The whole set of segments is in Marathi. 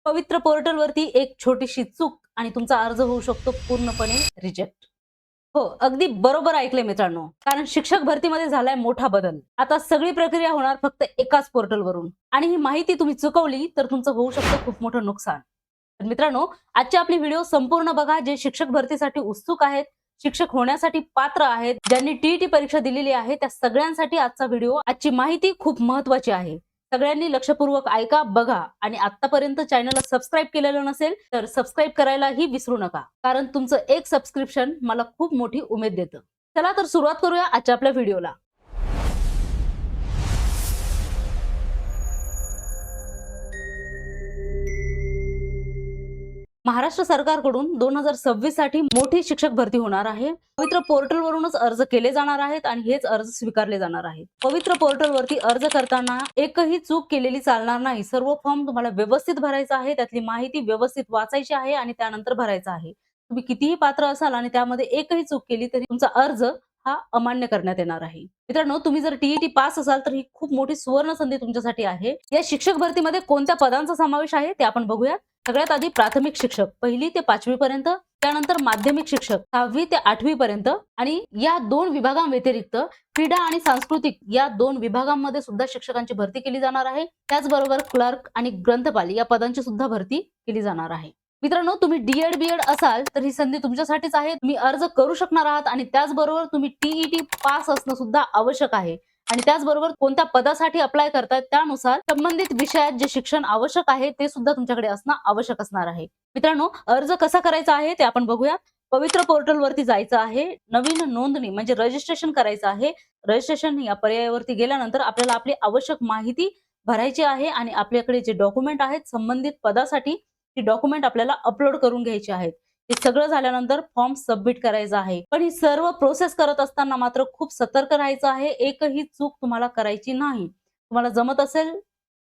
पवित्र पोर्टलवरती एक छोटीशी चूक आणि तुमचा अर्ज होऊ शकतो पूर्णपणे रिजेक्ट. हो, अगदी बरोबर ऐकले मित्रांनो. कारण शिक्षक भरतीमध्ये झालाय मोठा बदल. आता सगळी प्रक्रिया होणार फक्त एकाच पोर्टलवरून आणि ही माहिती तुम्ही चुकवली तर तुमचं होऊ शकतं खूप मोठं नुकसान. तर मित्रांनो, आजची आपली व्हिडिओ संपूर्ण बघा. जे शिक्षक भरतीसाठी उत्सुक आहेत, शिक्षक होण्यासाठी पात्र आहेत, ज्यांनी टीईटी परीक्षा दिलेली आहे, त्या सगळ्यांसाठी आजचा व्हिडिओ, आजची माहिती खूप महत्त्वाची आहे. सगळ्यांनी लक्षपूर्वक ऐका, बघा आणि आतापर्यंत चॅनलला सबस्क्राईब केलेलं नसेल तर सबस्क्राईब करायलाही विसरू नका. कारण तुमचं एक सबस्क्रिप्शन मला खूप मोठी उमेद देतं. चला तर सुरुवात करूया आजच्या आपल्या व्हिडिओला. महाराष्ट्र सरकारकडून 2026 साठी मोठी शिक्षक भरती होणार आहे. पवित्र पोर्टलवरूनच अर्ज केले जाणार आहेत आणि हेच अर्ज स्वीकारले जाणार आहेत. पवित्र पोर्टलवरती अर्ज करताना एकही चूक केलेली चालणार नाही. सर्व फॉर्म तुम्हाला व्यवस्थित भरायचा आहे, त्यातली माहिती व्यवस्थित वाचायची आहे आणि त्यानंतर भरायचा आहे. तुम्ही कितीही पात्र असाल आणि त्यामध्ये एकही चूक केली तरी तुमचा अर्ज हा अमान्य करण्यात येणार आहे. मित्रांनो, तुम्ही जर टीईटी पास असाल तर ही खूप मोठी सुवर्ण संधी तुमच्यासाठी आहे. या शिक्षक भरतीमध्ये कोणत्या पदांचा समावेश आहे ते आपण बघूयात. सगळ्यात आधी प्राथमिक शिक्षक 1ली ते 5वी पर्यंत, त्यानंतर माध्यमिक शिक्षक 6वी ते 8वी पर्यंत आणि या दोन विभागांव्यतिरिक्त क्रीडा आणि सांस्कृतिक या दोन विभागांमध्ये सुद्धा शिक्षकांची भरती केली जाणार आहे. त्याचबरोबर क्लर्क आणि ग्रंथपाल या पदांची सुद्धा भरती केली जाणार आहे. मित्रांनो, तुम्ही डीएड बीएड असाल तर ही संधी तुमच्यासाठीच आहे. तुम्ही अर्ज करू शकणार आहात आणि त्याचबरोबर तुम्ही टीईटी पास असणं सुद्धा आवश्यक आहे. आणि त्याचबरोबर कोणत्या पदासाठी अप्लाय करतात त्यानुसार संबंधित विषयात जे शिक्षण आवश्यक आहे ते सुद्धा तुमच्याकडे असणं आवश्यक असणार आहे. मित्रांनो, अर्ज कसा करायचा आहे ते आपण बघूया. पवित्र पोर्टलवरती जायचं आहे. नवीन नोंदणी म्हणजे रजिस्ट्रेशन करायचं आहे. रजिस्ट्रेशन या पर्यायावरती गेल्यानंतर आपल्याला आपली आवश्यक माहिती भरायची आहे आणि आपल्याकडे जे डॉक्युमेंट आहेत संबंधित पदासाठी ती डॉक्युमेंट आपल्याला अपलोड करून घ्यायची आहेत. हे सगळं झाल्यानंतर फॉर्म सबमिट करायचा आहे. पण ही सर्व प्रोसेस करत असताना मात्र खूप सतर्क राहायचं आहे. एकही चूक तुम्हाला करायची नाही. तुम्हाला जमत असेल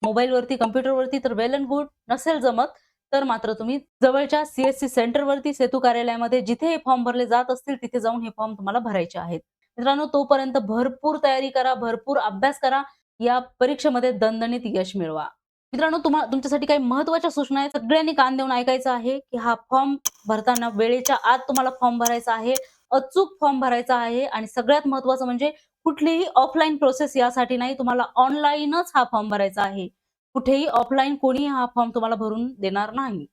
मोबाईलवरती, कॉम्प्युटरवरती तर वेल अँड गुड. नसेल जमत तर मात्र तुम्ही जवळच्या सीएससी सेंटरवरती, सेतू कार्यालयामध्ये जिथे हे फॉर्म भरले जात असतील तिथे जाऊन हे फॉर्म तुम्हाला भरायचे आहेत. मित्रांनो, तोपर्यंत भरपूर तयारी करा, भरपूर अभ्यास करा. या परीक्षेमध्ये दणदणीत यश मिळवा. मित्रांनो, तुमच्यासाठी काही महत्त्वाच्या सूचना आहेत. सगळ्यांनी कान देऊन ऐकायचं आहे की हा फॉर्म भरताना वेळेच्या आत तुम्हाला फॉर्म भरायचा आहे. अचूक फॉर्म भरायचा आहे आणि सगळ्यात महत्त्वाचं म्हणजे कुठलीही ऑफलाईन प्रोसेस यासाठी नाही. तुम्हाला ऑनलाईनच हा फॉर्म भरायचा आहे. कुठेही ऑफलाईन कोणी हा फॉर्म तुम्हाला भरून देणार नाही.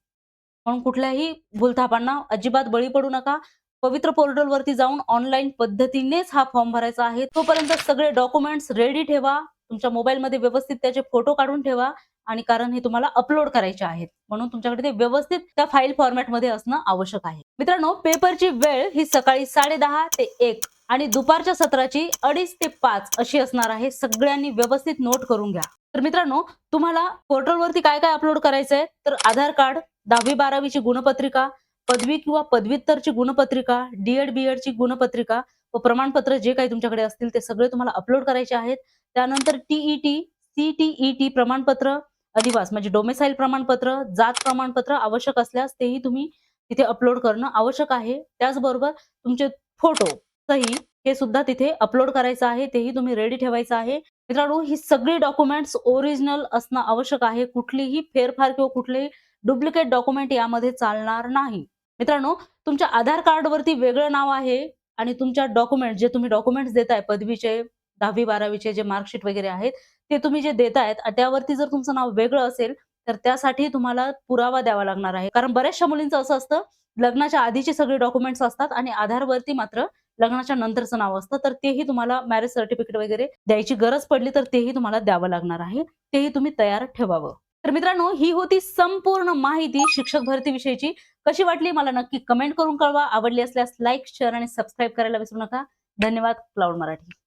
म्हणून कुठल्याही भूलथापांना अजिबात बळी पडू नका. पवित्र पोर्टलवरती जाऊन ऑनलाईन पद्धतीनेच हा फॉर्म भरायचा आहे. तोपर्यंत सगळे डॉक्युमेंट्स रेडी ठेवा. तुमच्या मोबाईलमध्ये व्यवस्थित त्याचे फोटो काढून ठेवा आणि कारण हे तुम्हाला अपलोड करायचे आहेत. म्हणून तुमच्याकडे ते व्यवस्थित त्या फाईल फॉर्मॅटमध्ये असणं आवश्यक आहे. मित्रांनो, पेपरची वेळ ही सकाळी 10:30 ते 1 आणि दुपारच्या सत्राची 2:30 ते 5 अशी असणार आहे. सगळ्यांनी व्यवस्थित नोट करून घ्या. तर मित्रांनो, तुम्हाला पोर्टलवरती काय काय अपलोड करायचंय तर आधार कार्ड, 10वी-12वी ची गुणपत्रिका, पदवी किंवा पदव्युत्तरची गुणपत्रिका, डीएड बीएड गुणपत्रिका व प्रमाणपत्र जे काही तुमच्याकडे असतील ते सगळे तुम्हाला अपलोड करायचे आहेत. त्यानंतर टीईटी, सीटीईटी प्रमाणपत्र, अधिवास म्हणजे डोमेसाईल प्रमाणपत्र, जात प्रमाणपत्र आवश्यक असल्यास तेही तुम्ही तिथे अपलोड करणं आवश्यक आहे. त्याचबरोबर तुमचे फोटो, सही हे सुद्धा तिथे अपलोड करायचं आहे. तेही तुम्ही रेडी ठेवायचं आहे. मित्रांनो, ही सगळी डॉक्युमेंट्स ओरिजिनल असणं आवश्यक आहे. कुठलीही फेरफार किंवा कुठलेही डुप्लिकेट डॉक्युमेंट यामध्ये चालणार नाही. मित्रांनो, तुमच्या आधार कार्डवरती वेगळं नाव आहे आणि तुमच्या डॉक्युमेंट जे तुम्ही डॉक्युमेंट्स देताय पदवीचे, 10वी-12वीचे जे मार्कशीट वगैरे आहेत ते तुम्ही जे देतायत त्यावरती जर तुमचं नाव वेगळं असेल तर त्यासाठी तुम्हाला पुरावा द्यावा लागणार आहे. कारण बऱ्याचशा मुलींचं असं असतं, लग्नाच्या आधीची सगळी डॉक्युमेंट्स असतात आणि आधारवरती मात्र लग्नाच्या नंतरचं नाव असतं. तर तेही तुम्हाला मॅरेज सर्टिफिकेट वगैरे द्यायची गरज पडली तर तेही तुम्हाला द्यावं लागणार आहे. तेही तुम्ही तयार ठेवावं. तर मित्रांनो, ही होती संपूर्ण माहिती शिक्षक भरती विषयीची. कशी वाटली मला नक्की कमेंट करून कळवा. आवडली असल्यास लाईक, शेअर आणि सबस्क्राईब करायला विसरू नका. धन्यवाद. क्लाउड मराठी.